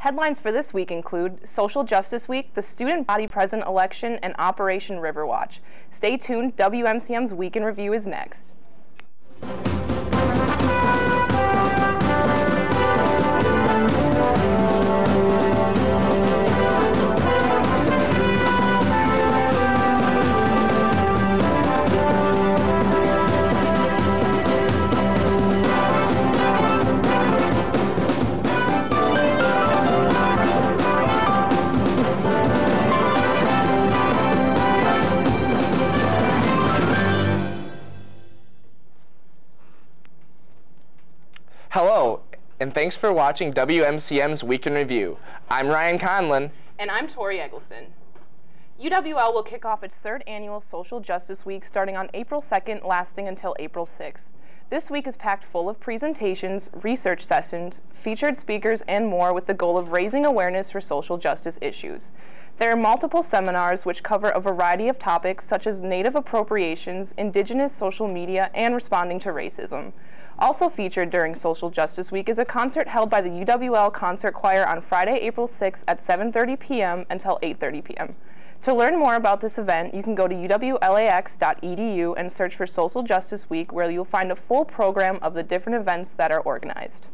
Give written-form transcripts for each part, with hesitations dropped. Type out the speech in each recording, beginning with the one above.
Headlines for this week include Social Justice Week, the Student Body President election, and Operation Riverwatch. Stay tuned, WMCM's Week in Review is next. Hello, and thanks for watching WMCM's Week in Review. I'm Ryan Conlon. And I'm Tori Eggleston. UWL will kick off its third annual Social Justice Week starting on April 2nd, lasting until April 6th. This week is packed full of presentations, research sessions, featured speakers, and more with the goal of raising awareness for social justice issues. There are multiple seminars which cover a variety of topics such as Native appropriations, Indigenous social media, and responding to racism. Also featured during Social Justice Week is a concert held by the UWL Concert Choir on Friday, April 6th at 7:30 p.m. until 8:30 p.m. To learn more about this event, you can go to uwlax.edu and search for Social Justice Week, where you'll find a full program of the different events that are organized.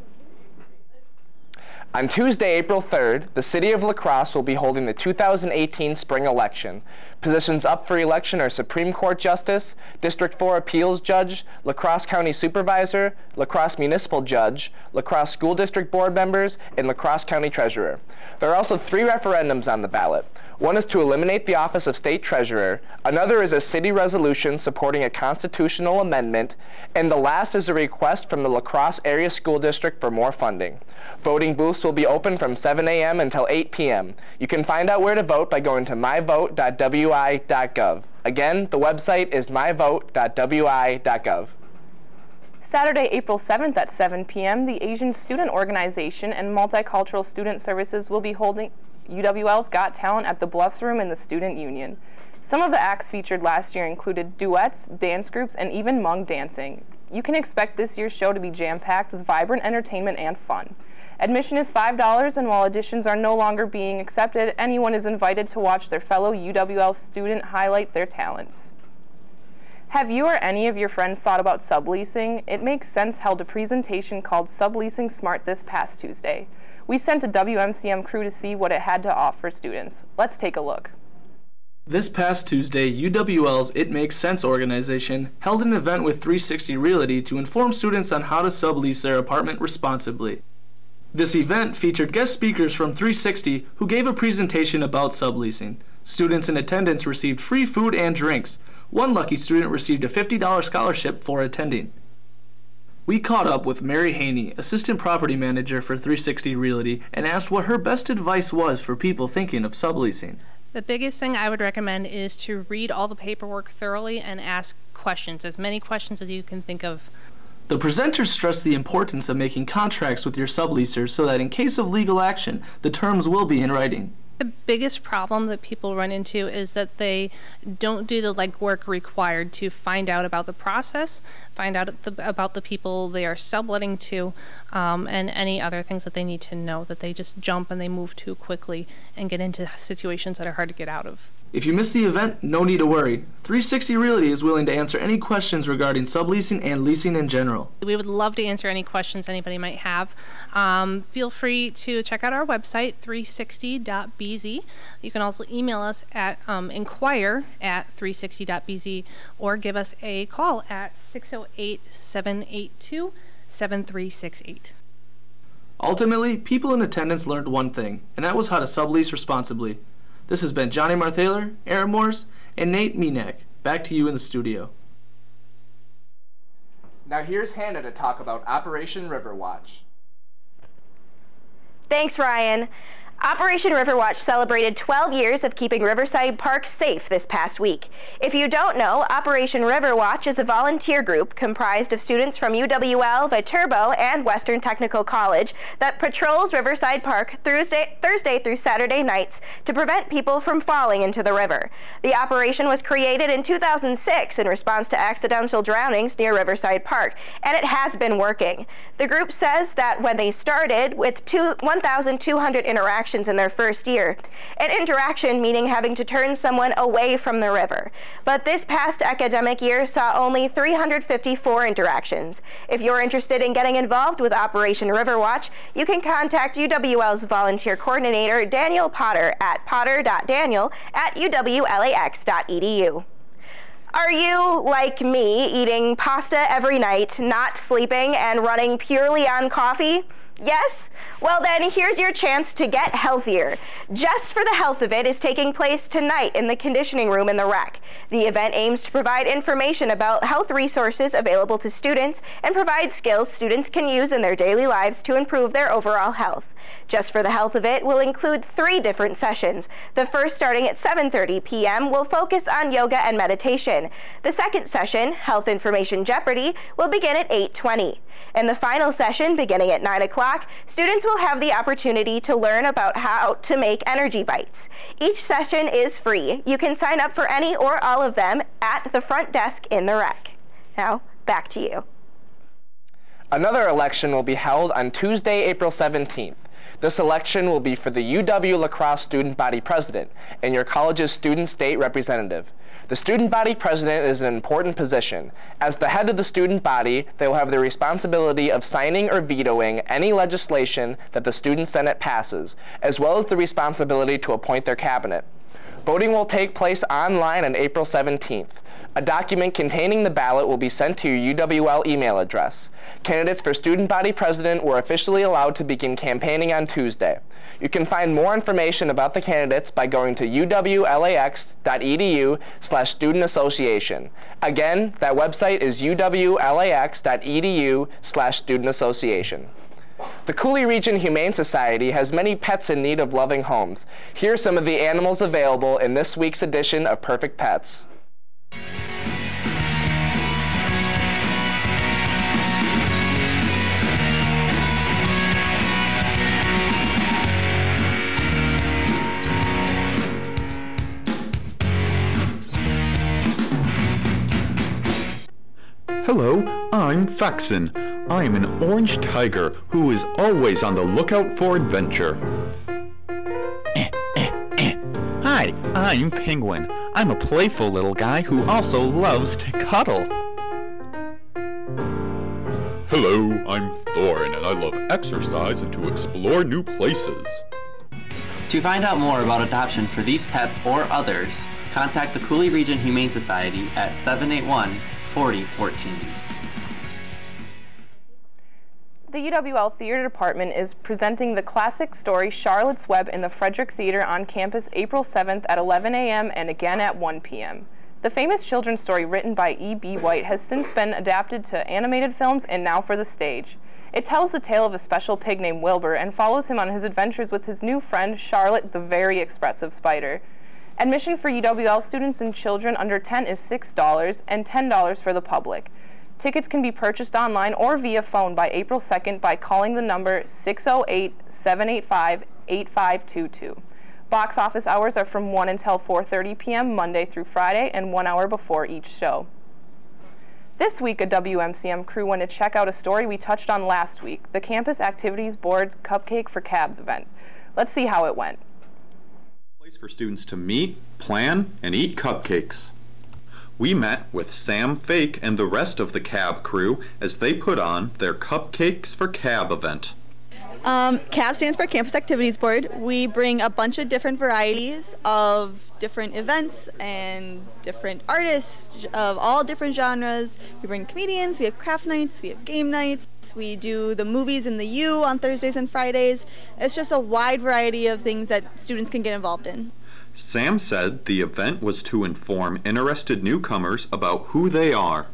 On Tuesday, April 3rd, the City of La Crosse will be holding the 2018 spring election. Positions up for election are Supreme Court Justice, District 4 Appeals Judge, La Crosse County Supervisor, La Crosse Municipal Judge, La Crosse School District Board Members, and La Crosse County Treasurer. There are also 3 referendums on the ballot. One is to eliminate the office of State Treasurer, another is a city resolution supporting a constitutional amendment, and the last is a request from the La Crosse Area School District for more funding. Voting booths will be open from 7 a.m. until 8 p.m. You can find out where to vote by going to myvote.wi.gov. Again, the website is myvote.wi.gov. Saturday, April 7th at 7 p.m., the Asian Student Organization and Multicultural Student Services will be holding UWL's Got Talent at the Bluffs Room in the Student Union. Some of the acts featured last year included duets, dance groups, and even Hmong dancing. You can expect this year's show to be jam-packed with vibrant entertainment and fun. Admission is $5, and while auditions are no longer being accepted, anyone is invited to watch their fellow UWL student highlight their talents. Have you or any of your friends thought about subleasing? It Makes Sense held a presentation called Subleasing Smart this past Tuesday. We sent a WMCM crew to see what it had to offer students. Let's take a look. This past Tuesday, UWL's It Makes Sense organization held an event with 360 Realty to inform students on how to sublease their apartment responsibly. This event featured guest speakers from 360 who gave a presentation about subleasing. Students in attendance received free food and drinks. One lucky student received a $50 scholarship for attending. We caught up with Mary Haney, Assistant Property Manager for 360 Realty, and asked what her best advice was for people thinking of subleasing. The biggest thing I would recommend is to read all the paperwork thoroughly and ask questions, as many questions as you can think of. The presenters stressed the importance of making contracts with your subleasers so that in case of legal action, the terms will be in writing. The biggest problem that people run into is that they don't do the legwork required to find out about the process, find out about the people they are subletting to, and any other things that they need to know, that they just jump and they move too quickly and get into situations that are hard to get out of. If you missed the event, no need to worry. 360 Realty is willing to answer any questions regarding subleasing and leasing in general. We would love to answer any questions anybody might have. Feel free to check out our website, 360.bz. You can also email us at inquire@360.bz or give us a call at 608-782-7368. Ultimately, people in attendance learned one thing, and that was how to sublease responsibly. This has been Johnny Marthaler, Aaron Morse, and Nate Menak. Back to you in the studio. Now here's Hannah to talk about Operation Riverwatch. Thanks, Ryan. Operation Riverwatch celebrated 12 years of keeping Riverside Park safe this past week. If you don't know, Operation Riverwatch is a volunteer group comprised of students from UWL, Viterbo, and Western Technical College that patrols Riverside Park Thursday through Saturday nights to prevent people from falling into the river. The operation was created in 2006 in response to accidental drownings near Riverside Park, and it has been working. The group says that when they started with 1,200 interactions in their first year. An interaction meaning having to turn someone away from the river. But this past academic year saw only 354 interactions. If you're interested in getting involved with Operation Riverwatch, you can contact UWL's volunteer coordinator, Daniel Potter, at potter.daniel@uwlax.edu. Are you, like me, eating pasta every night, not sleeping, and running purely on coffee? Yes? Well then, here's your chance to get healthier. Just for the Health of It is taking place tonight in the conditioning room in the Rec. The event aims to provide information about health resources available to students and provide skills students can use in their daily lives to improve their overall health. Just for the Health of It will include 3 different sessions. The first, starting at 7:30 p.m., will focus on yoga and meditation. The second session, Health Information Jeopardy, will begin at 8:20. In the final session, beginning at 9 o'clock, students will have the opportunity to learn about how to make energy bites. Each session is free. You can sign up for any or all of them at the front desk in the Rec. Now, back to you. Another election will be held on Tuesday, April 17th. This election will be for the UW La Crosse Student Body President and your college's Student State Representative. The Student Body President is an important position. As the head of the student body, they will have the responsibility of signing or vetoing any legislation that the Student Senate passes, as well as the responsibility to appoint their cabinet. Voting will take place online on April 17th. A document containing the ballot will be sent to your UWL email address. Candidates for Student Body President were officially allowed to begin campaigning on Tuesday. You can find more information about the candidates by going to uwlax.edu/student association. Again, that website is uwlax.edu/student association. The Coulee Region Humane Society has many pets in need of loving homes. Here are some of the animals available in this week's edition of Perfect Pets. Hello, I'm Faxon. I am an orange tiger who is always on the lookout for adventure. Hi, I'm Penguin. I'm a playful little guy who also loves to cuddle. Hello, I'm Thorin, and I love exercise and to explore new places. To find out more about adoption for these pets or others, contact the Coulee Region Humane Society at 781-4014. The UWL Theater Department is presenting the classic story Charlotte's Web in the Frederick Theater on campus April 7th at 11 a.m. and again at 1 p.m. The famous children's story written by E.B. White has since been adapted to animated films and now for the stage. It tells the tale of a special pig named Wilbur and follows him on his adventures with his new friend Charlotte, the very expressive spider. Admission for UWL students and children under 10 is $6 and $10 for the public. Tickets can be purchased online or via phone by April 2nd by calling the number 608-785-8522. Box office hours are from 1 until 4:30 p.m. Monday through Friday and 1 hour before each show. This week, a WMCM crew went to check out a story we touched on last week, the Campus Activities Board's Cupcake for Cabs event. Let's see how it went. Place for students to meet, plan, and eat cupcakes. We met with Sam Fake and the rest of the CAB crew as they put on their Cupcakes for CAB event. CAB stands for Campus Activities Board. We bring a bunch of different varieties of different events and different artists of all different genres. We bring comedians, we have craft nights, we have game nights, we do the movies in the U on Thursdays and Fridays. It's just a wide variety of things that students can get involved in. Sam said the event was to inform interested newcomers about who they are.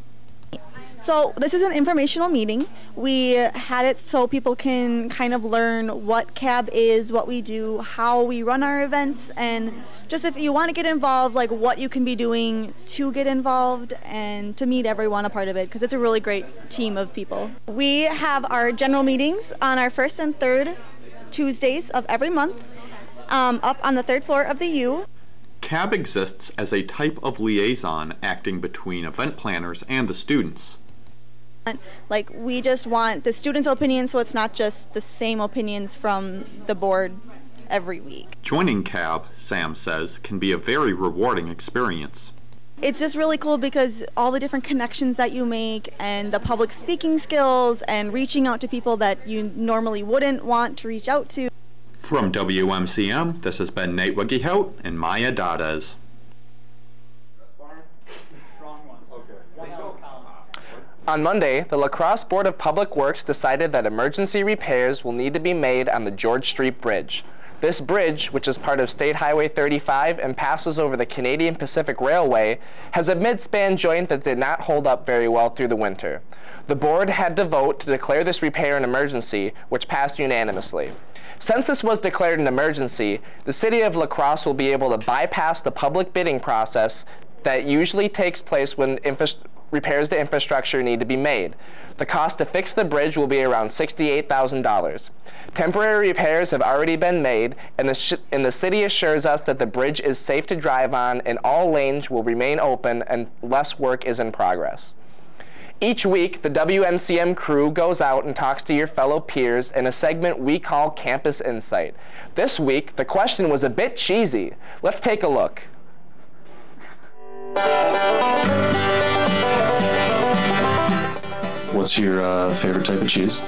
So this is an informational meeting. We had it so people can kind of learn what CAB is, what we do, how we run our events, and just if you want to get involved, like what you can be doing to get involved and to meet everyone a part of it, because it's a really great team of people. We have our general meetings on our first and third Tuesdays of every month up on the third floor of the U. CAB exists as a type of liaison acting between event planners and the students. Like, we just want the students' opinions, so it's not just the same opinions from the board every week. Joining CAB, Sam says, can be a very rewarding experience. It's just really cool because all the different connections that you make and the public speaking skills and reaching out to people that you normally wouldn't want to reach out to. From WMCM, this has been Nate Wiggyhout and Maya Dades. On Monday, the La Crosse Board of Public Works decided that emergency repairs will need to be made on the George Street Bridge. This bridge, which is part of State Highway 35 and passes over the Canadian Pacific Railway, has a mid-span joint that did not hold up very well through the winter. The board had to vote to declare this repair an emergency, which passed unanimously. Since this was declared an emergency, the City of La Crosse will be able to bypass the public bidding process that usually takes place when repairs to infrastructure need to be made. The cost to fix the bridge will be around $68,000. Temporary repairs have already been made, and the city assures us that the bridge is safe to drive on and all lanes will remain open unless work is in progress. Each week, the WMCM crew goes out and talks to your fellow peers in a segment we call Campus Insight. This week, the question was a bit cheesy. Let's take a look. What's your favorite type of cheese?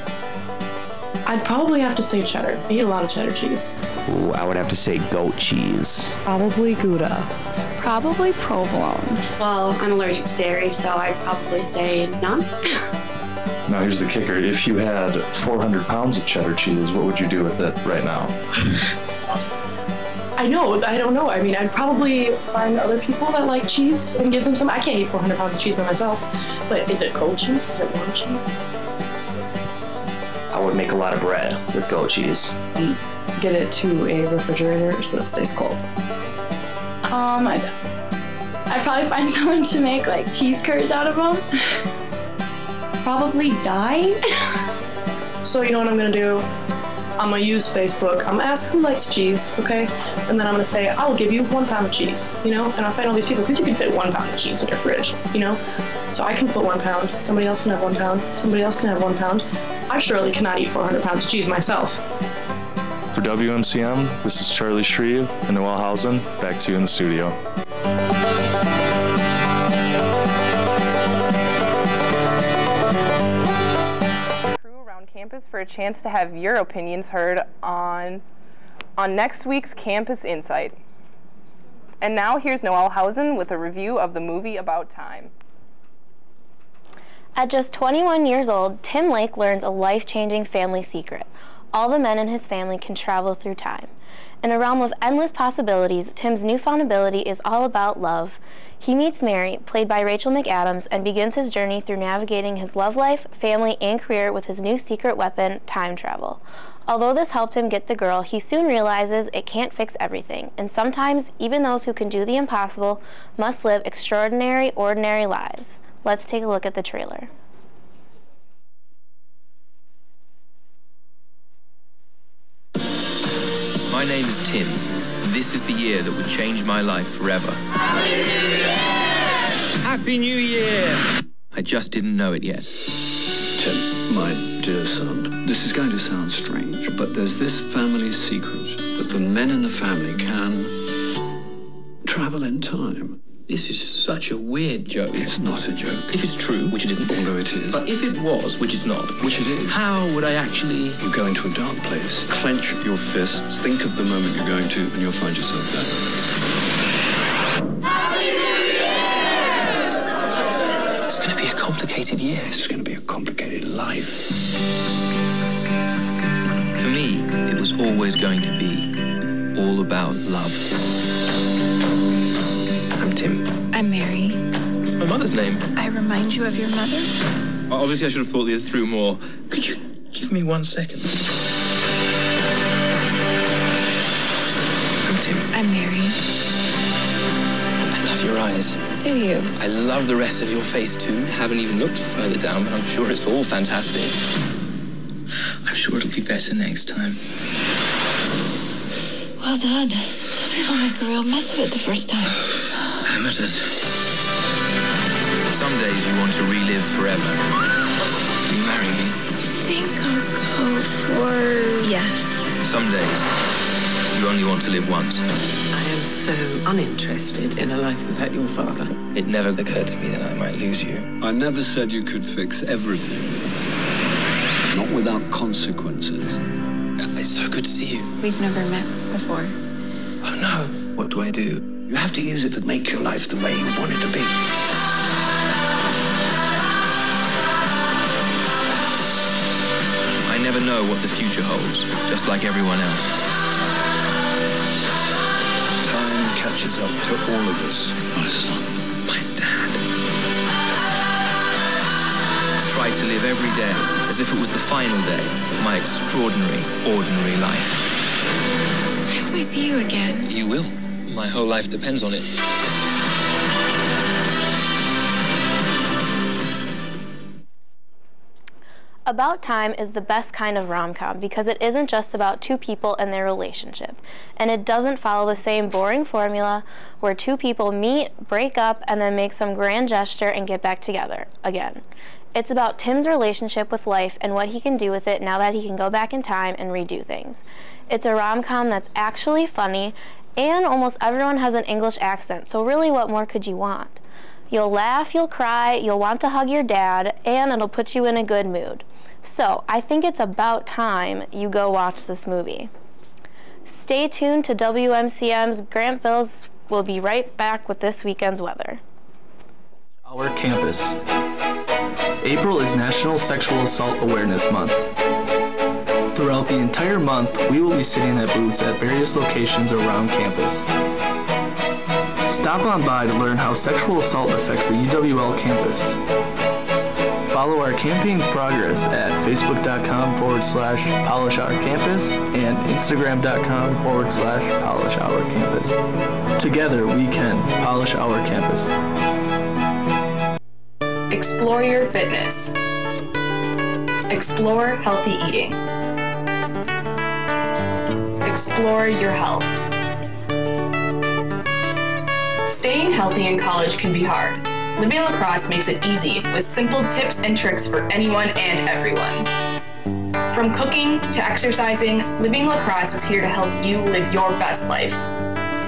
I'd probably have to say cheddar. I eat a lot of cheddar cheese. Ooh, I would have to say goat cheese. Probably Gouda. Probably provolone. Well, I'm allergic to dairy, so I'd probably say none. Now here's the kicker. If you had 400 pounds of cheddar cheese, what would you do with it right now? I don't know. I mean, I'd probably find other people that like cheese and give them some. I can't eat 400 pounds of cheese by myself. But is it goat cheese? Is it warm cheese? I would make a lot of bread with goat cheese. Get it to a refrigerator so it stays cold. I'd probably find someone to make like cheese curds out of them. Probably die. So you know what I'm gonna do? I'm gonna use Facebook. I'm gonna ask who likes cheese, okay? And then I'm gonna say, I will give you 1 pound of cheese, you know? And I'll find all these people, because you can fit 1 pound of cheese in your fridge, you know? So I can put 1 pound, somebody else can have 1 pound, somebody else can have 1 pound. I surely cannot eat 400 pounds of cheese myself. For WMCM, this is Charlie Shreve and Noel Hausen. Back to you in the studio. Campus for a chance to have your opinions heard on next week's Campus Insight. And now here's Noel Hausen with a review of the movie About Time. At just 21 years old, Tim Lake learns a life-changing family secret. All the men in his family can travel through time. In a realm of endless possibilities, Tim's newfound ability is all about love. He meets Mary, played by Rachel McAdams, and begins his journey through navigating his love life, family, and career with his new secret weapon, time travel. Although this helped him get the girl, he soon realizes it can't fix everything, and sometimes even those who can do the impossible must live extraordinary, ordinary lives. Let's take a look at the trailer. My name is Tim. This is the year that would change my life forever. Happy New Year! Happy New Year! I just didn't know it yet. Tim, my dear son, this is going to sound strange, but there's this family secret that the men in the family can travel in time. This is such a weird joke. It's not a joke. If it's true, which it isn't. Although it is. But if it was, which it's not. Which it is. How would I actually... You go into a dark place, clench your fists, think of the moment you're going to, and you'll find yourself there. Happy New Year! It's going to be a complicated year. It's going to be a complicated life. For me, it was always going to be all about love. I'm Tim. I'm Mary. What's my mother's name? I remind you of your mother? Obviously, I should have thought this through more. Could you give me 1 second? I'm Tim. I'm Mary. I love your eyes. Do you? I love the rest of your face, too. Haven't even looked further down, but I'm sure it's all fantastic. I'm sure it'll be better next time. Well done. Some people make a real mess of it the first time. Amateurs. Some days you want to relive forever. Will you marry me? I think I'll go for yes. Some days you only want to live once. I am so uninterested in a life without your father. It never occurred to me that I might lose you. I never said you could fix everything. Not without consequences. It's so good to see you. We've never met before. Oh no. What do I do? You have to use it to make your life the way you want it to be. I never know what the future holds, just like everyone else. Time catches up to all of us, my son. My dad. Try to live every day as if it was the final day of my extraordinary, ordinary life. I hope I see you again. You will. My whole life depends on it. About Time is the best kind of rom-com because it isn't just about two people and their relationship, and it doesn't follow the same boring formula where two people meet, break up, and then make some grand gesture and get back together again. It's about Tim's relationship with life and what he can do with it now that he can go back in time and redo things. It's a rom-com that's actually funny, and almost everyone has an English accent, so really what more could you want? You'll laugh, you'll cry, you'll want to hug your dad, and it'll put you in a good mood. So, I think it's about time you go watch this movie. Stay tuned to WMCM's Grant Bills. We'll be right back with this weekend's weather. Our campus. April is National Sexual Assault Awareness Month. Throughout the entire month, we will be sitting at booths at various locations around campus. Stop on by to learn how sexual assault affects the UWL campus. Follow our campaign's progress at facebook.com/PolishOurCampus and instagram.com/PolishOurCampus. Together we can polish our campus. Explore your fitness. Explore healthy eating. Explore your health. Staying healthy in college can be hard. Living La Crosse makes it easy with simple tips and tricks for anyone and everyone. From cooking to exercising, Living La Crosse is here to help you live your best life.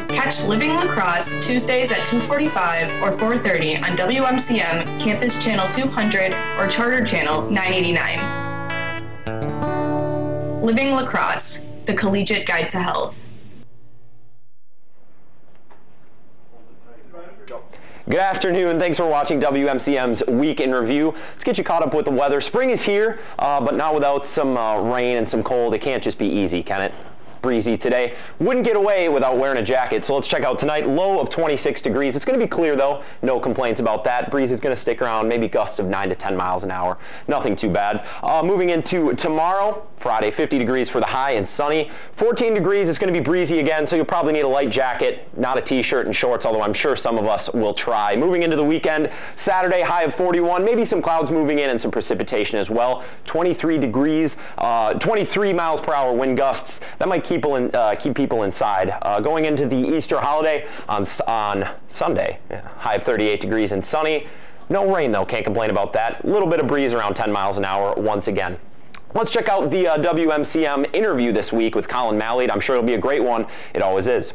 Catch Living La Crosse Tuesdays at 2:45 or 4:30 on WMCM Campus Channel 200 or Charter Channel 989. Living La Crosse, the collegiate guide to health. Good afternoon. Thanks for watching WMCM's Week in Review. Let's get you caught up with the weather. Spring is here, but not without some rain and some cold. It can't just be easy, can it? Breezy today. Wouldn't get away without wearing a jacket. So let's check out tonight. Low of 26 degrees. It's going to be clear though. No complaints about that. Breeze is going to stick around. Maybe gusts of 9 to 10 miles an hour. Nothing too bad. Moving into tomorrow, Friday, 50 degrees for the high and sunny. 14 degrees. It's going to be breezy again. So you'll probably need a light jacket, not a t-shirt and shorts, although I'm sure some of us will try. Moving into the weekend, Saturday, high of 41. Maybe some clouds moving in and some precipitation as well. 23 degrees, 23 miles per hour wind gusts. That might keep people inside. Going into the Easter holiday on Sunday, high of 38 degrees and sunny. No rain though, can't complain about that. A little bit of breeze around 10 miles an hour once again. Let's check out the WMCM interview this week with Colin Malliot. I'm sure it'll be a great one. It always is.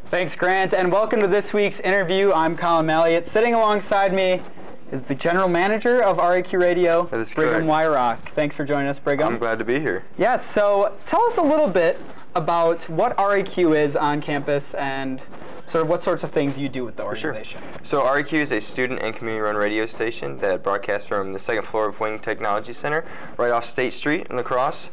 Thanks, Grant, and welcome to this week's interview. I'm Colin Malliot. Sitting alongside me is the general manager of RAQ Radio, Brigham Wyrock. Thanks for joining us, Brigham. I'm glad to be here. Yes, so tell us a little bit about what RAQ is on campus and sort of what sorts of things you do with the organization. So REQ is a student and community-run radio station that broadcasts from the second floor of Wing Technology Center, right off State Street in La Crosse.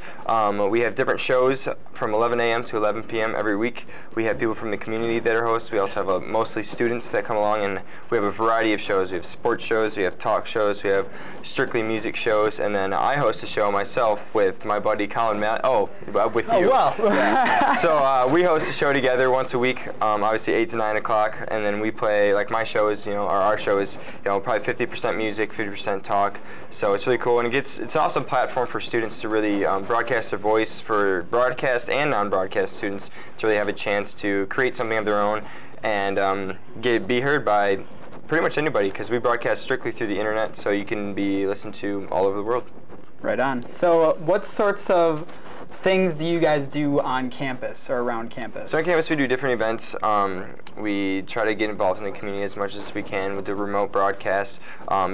We have different shows from 11 a.m. to 11 p.m. every week. We have people from the community that are hosts. We also have mostly students that come along, and we have a variety of shows. We have sports shows, we have talk shows, we have strictly music shows, and then I host a show myself with my buddy Colin with you. Oh, wow. Yeah. So we host a show together once a week, obviously 8 to 9 o'clock, and then we play, like my show is, our show is, probably 50% music, 50% talk. So it's really cool, and it's an awesome platform for students to really broadcast their voice, for broadcast and non-broadcast students to really have a chance to create something of their own and be heard by pretty much anybody, because we broadcast strictly through the internet, so you can be listened to all over the world. Right on. So what sorts of things do you guys do on campus or around campus? So on campus we do different events. We try to get involved in the community as much as we can with the remote broadcast,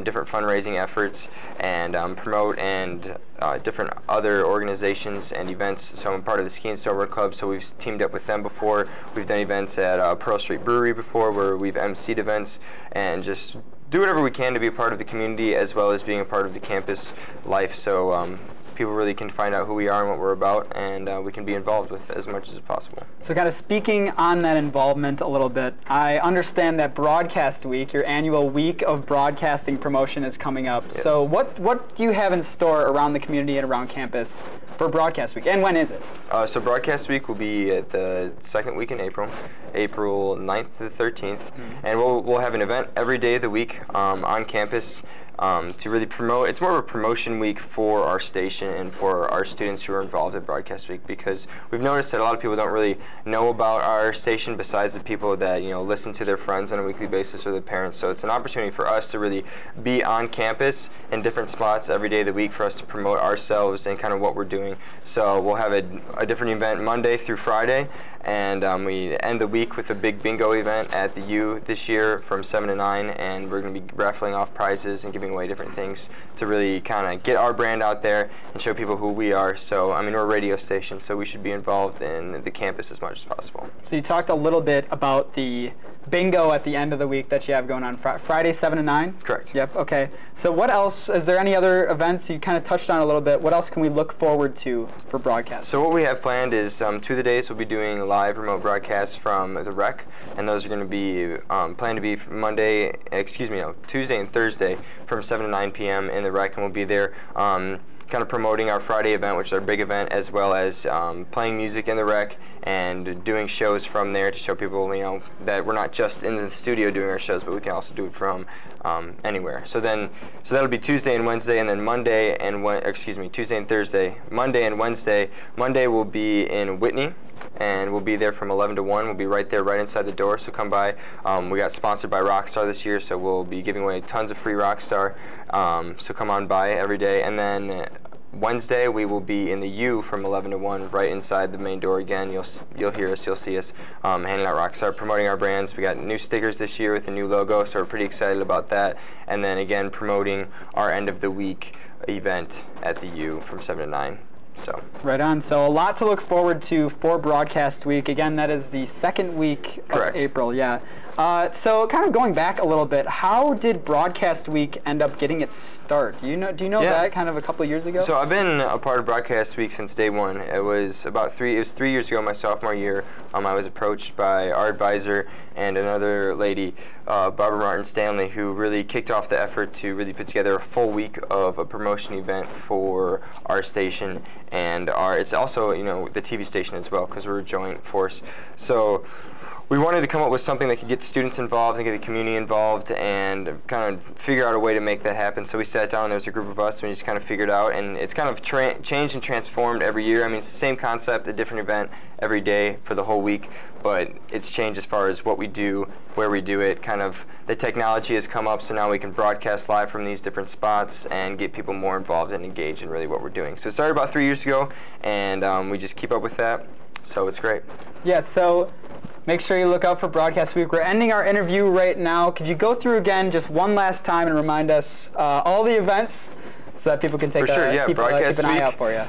different fundraising efforts, and promote and different other organizations and events. So I'm part of the Ski and Snowboard Club, so we've teamed up with them before. We've done events at Pearl Street Brewery before where we've emceed events and just do whatever we can to be a part of the community as well as being a part of the campus life. So people really can find out who we are and what we're about, and we can be involved with as much as possible. So kind of speaking on that involvement a little bit, I understand that Broadcast Week, your annual week of broadcasting promotion, is coming up. Yes. So what do you have in store around the community and around campus for Broadcast Week, and when is it? So Broadcast Week will be at the second week in April 9th to the 13th, and we'll have an event every day of the week on campus to really promote. It's more of a promotion week for our station and for our students who are involved at Broadcast Week, because we've noticed that a lot of people don't really know about our station besides the people that listen to their friends on a weekly basis or their parents. So it's an opportunity for us to really be on campus in different spots every day of the week for us to promote ourselves and kind of what we're doing. So we'll have a different event Monday through Friday, and we end the week with a big bingo event at the U this year from 7 to 9, and we're going to be raffling off prizes and giving away different things to really kind of get our brand out there and show people who we are. So, I mean, we're a radio station, so we should be involved in the campus as much as possible. So you talked a little bit about the bingo at the end of the week that you have going on Friday 7 to 9? Correct. Yep, okay. So what else, is there any other events you kind of touched on a little bit? What else can we look forward to for broadcast? So what we have planned is 2 of the days we'll be doing live remote broadcasts from the rec, and those are going to be planned to be Tuesday and Thursday from 7 to 9 p.m. in the rec, and we'll be there kind of promoting our Friday event, which is our big event, as well as playing music in the rec and doing shows from there to show people, that we're not just in the studio doing our shows, but we can also do it from anywhere. So that'll be Tuesday and Wednesday, and then Tuesday and Thursday. Monday and Wednesday. Monday will be in Whitney, and we'll be there from 11 to 1. We'll be right there, right inside the door, so come by. We got sponsored by Rockstar this year, so we'll be giving away tons of free Rockstar, so come on by every day. And then Wednesday we will be in the U from 11 to 1, right inside the main door again. You'll hear us, you'll see us handing out Rockstar, promoting our brands. We got new stickers this year with a new logo, so we're pretty excited about that. And then again, promoting our end of the week event at the U from 7 to 9. So. Right on. So a lot to look forward to for Broadcast Week. Again, that is the second week of April. Yeah. So kind of going back a little bit, how did Broadcast Week end up getting its start? Do you know that kind of a couple of years ago? So I've been a part of Broadcast Week since day one. It was 3 years ago, my sophomore year. I was approached by our advisor and another lady, Barbara Martin Stanley, who really kicked off the effort to really put together a full week of a promotion event for our station, and it's also the TV station as well, because we're a joint force. So we wanted to come up with something that could get students involved and get the community involved and kind of figure out a way to make that happen. So we sat down, there was a group of us, and we just kind of figured out, and it's kind of changed and transformed every year. I mean, it's the same concept, a different event every day for the whole week, but it's changed as far as what we do, where we do it, kind of the technology has come up, so now we can broadcast live from these different spots and get people more involved and engaged in really what we're doing. So it started about 3 years ago, and we just keep up with that, so it's great. Yeah, so make sure you look out for Broadcast Week. We're ending our interview right now. Could you go through again just one last time and remind us all the events so that people can take for sure, yeah, keep broadcast an week, eye out for you.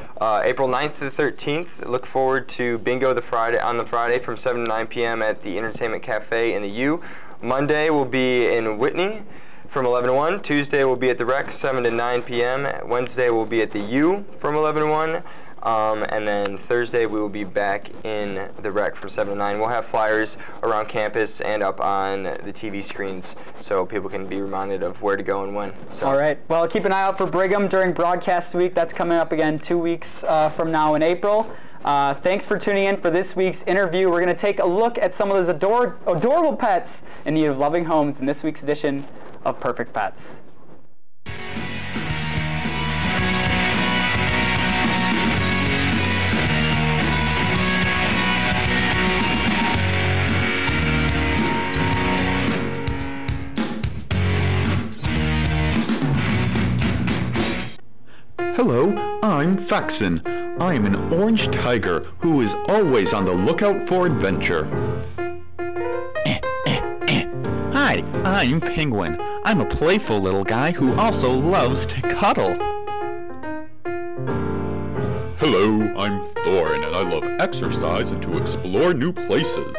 April 9th to the 13th. Look forward to Bingo on the Friday from 7 to 9 p.m. at the Entertainment Cafe in the U. Monday will be in Whitney from 11 to 1. Tuesday will be at the Rec 7 to 9 p.m. Wednesday will be at the U from 11 to 1. And then Thursday we will be back in the Rec from 7 to 9. We'll have flyers around campus and up on the TV screens so people can be reminded of where to go and when. So. All right. Well, keep an eye out for Brigham during broadcast week. That's coming up again 2 weeks from now in April. Thanks for tuning in for this week's interview. We're going to take a look at some of those adorable pets in need of loving homes in this week's edition of Perfect Pets. Hello, I'm Faxon. I am an orange tiger who is always on the lookout for adventure. Hi, I'm Penguin. I'm a playful little guy who also loves to cuddle. Hello, I'm Thorin, and I love exercise and to explore new places.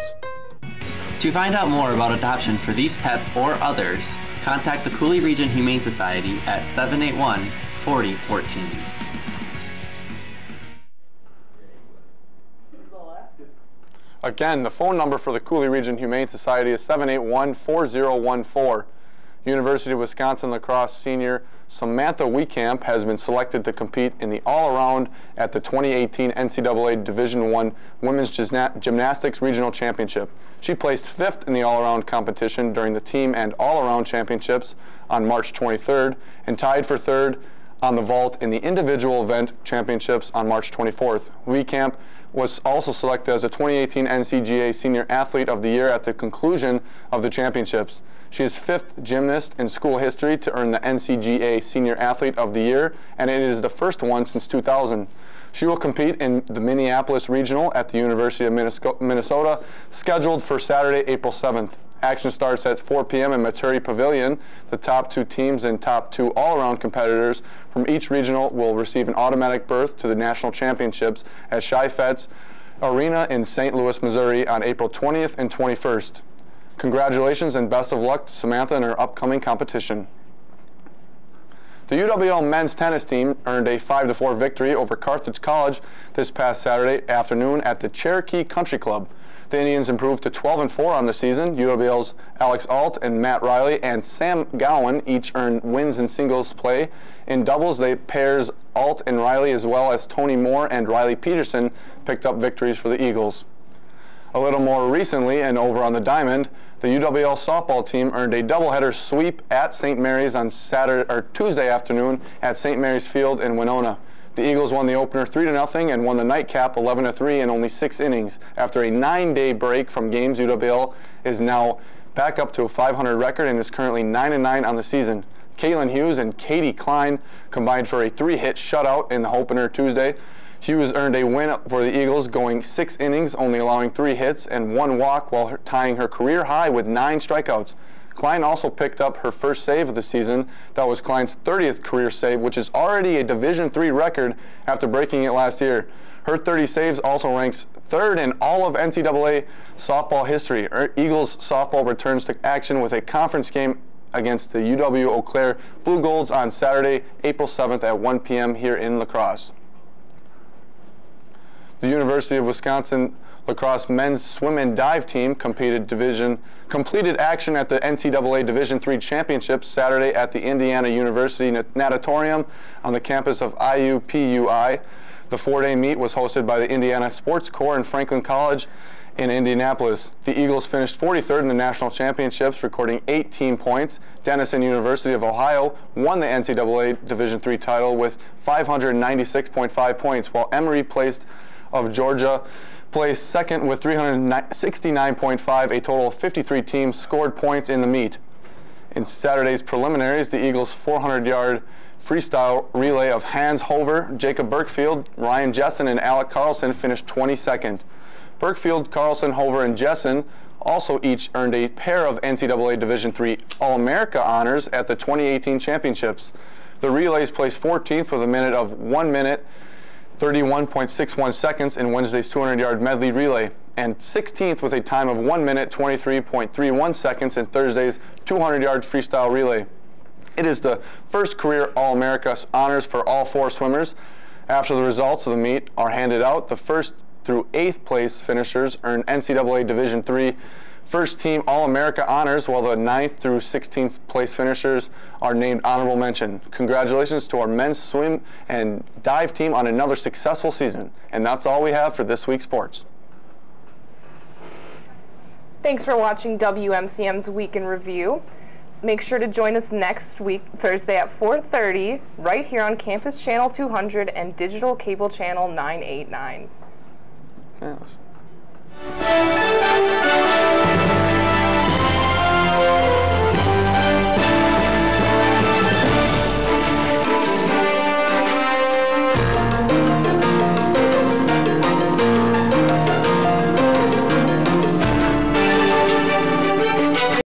To find out more about adoption for these pets or others, contact the Cooley Region Humane Society at 781-4014. Again, the phone number for the Cooley Region Humane Society is 781-4014. University of Wisconsin lacrosse senior Samantha Weekamp has been selected to compete in the all-around at the 2018 NCAA Division I Women's Gymnastics Regional Championship. She placed 5th in the all-around competition during the team and all-around championships on March 23rd and tied for 3rd on the vault in the individual event championships on March 24th. Weekamp was also selected as a 2018 NCGA Senior Athlete of the Year at the conclusion of the championships. She is 5th gymnast in school history to earn the NCGA Senior Athlete of the Year, and it is the first one since 2000. She will compete in the Minneapolis Regional at the University of Minnesota, scheduled for Saturday, April 7th. Action starts at 4 p.m. in Maturi Pavilion. The top 2 teams and top 2 all-around competitors from each regional will receive an automatic berth to the national championships at Chi-Fet's Arena in St. Louis, Missouri on April 20th and 21st. Congratulations and best of luck to Samantha in her upcoming competition. The UWL men's tennis team earned a 5-4 victory over Carthage College this past Saturday afternoon at the Cherokee Country Club. The Indians improved to 12-4 on the season. UWL's Alex Alt and Matt Riley and Sam Gowan each earned wins in singles play. In doubles, they pairs Alt and Riley as well as Tony Moore and Riley Peterson picked up victories for the Eagles. A little more recently and over on the diamond, the UWL softball team earned a doubleheader sweep at St. Mary's on Tuesday afternoon at St. Mary's Field in Winona. The Eagles won the opener 3-0 and won the nightcap 11-3 in only 6 innings. After a 9-day break from games, UWL is now back up to a .500 record and is currently 9-9 on the season. Caitlin Hughes and Katie Klein combined for a 3-hit shutout in the opener Tuesday. Hughes earned a win for the Eagles, going 6 innings, only allowing 3 hits and 1 walk while tying her career high with 9 strikeouts. Klein also picked up her first save of the season. That was Klein's 30th career save, which is already a Division III record after breaking it last year. Her 30 saves also ranks 3rd in all of NCAA softball history. Eagles softball returns to action with a conference game against the UW Eau Claire Blue Golds on Saturday, April 7th at 1 p.m. here in La Crosse. The University of Wisconsin lacrosse men's swim and dive team completed action at the NCAA Division III Championships Saturday at the Indiana University Natatorium on the campus of IUPUI. The 4-day meet was hosted by the Indiana Sports Corps and Franklin College in Indianapolis. The Eagles finished 43rd in the national championships, recording 18 points. Denison University of Ohio won the NCAA Division III title with 596.5 points, while Emory of Georgia placed 2nd with 369.5. A total of 53 teams scored points in the meet. In Saturday's preliminaries, the Eagles' 400-yard freestyle relay of Hans Hover, Jacob Burkfield, Ryan Jessen, and Alec Carlson finished 22nd. Burkfield, Carlson, Hover, and Jessen also each earned a pair of NCAA Division III All-America honors at the 2018 championships. The relays placed 14th with a minute of 1 minute, 31.61 seconds in Wednesday's 200-yard medley relay, and 16th with a time of 1 minute, 23.31 seconds in Thursday's 200-yard freestyle relay. It is the first career All-America honors for all 4 swimmers. After the results of the meet are handed out, the 1st through 8th place finishers earn NCAA Division III first team All-America honors, while the 9th through 16th place finishers are named honorable mention. Congratulations to our men's swim and dive team on another successful season. And that's all we have for this week's sports. Thanks for watching WMCM's Week in Review. Make sure to join us next week, Thursday at 4:30, right here on Campus Channel 200 and Digital Cable Channel 989. Yes.